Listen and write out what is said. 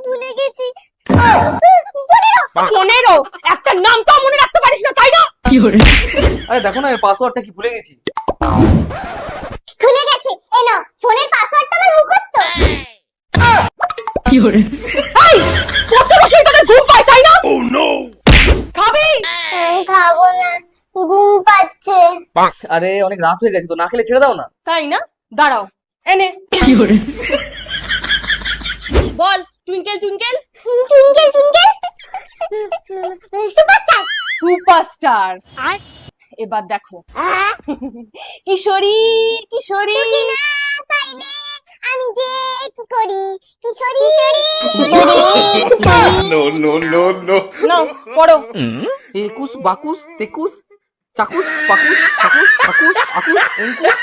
ভুলে গেছি। 15 একটা নাম তো মনে রাখতে পারিস না তাই না? আরে দেখো না পাসওয়ার্ডটা কি ভুলে গেছি। ভুলে গেছি, এই নাও ফোনের পাসওয়ার্ডটা আমার মুখস্থ। এই পড়তে বসে তোদের ঘুম পায় তাই না? খাবি? খাবো না, ঘুম পাচ্ছে। আরে অনেক রাত হয়ে গেছে তো, না খেলে ছেড়ে দাও না। তাই না, দাঁড়াও এনে বল। Twinkle twinkle twinkle twinkle superstar. Superstar. এবার দেখো কিশোরী কিশোরী তুই না পাইলে আমি যে কি করি, কিশোরী কিশোরী কিশোরী। নাও পড়ো। একুশ বাকুশ তেকুশ চাকুশ পাকুশ ঠাকুস ঠাকুস আকুশ অঙ্কুশ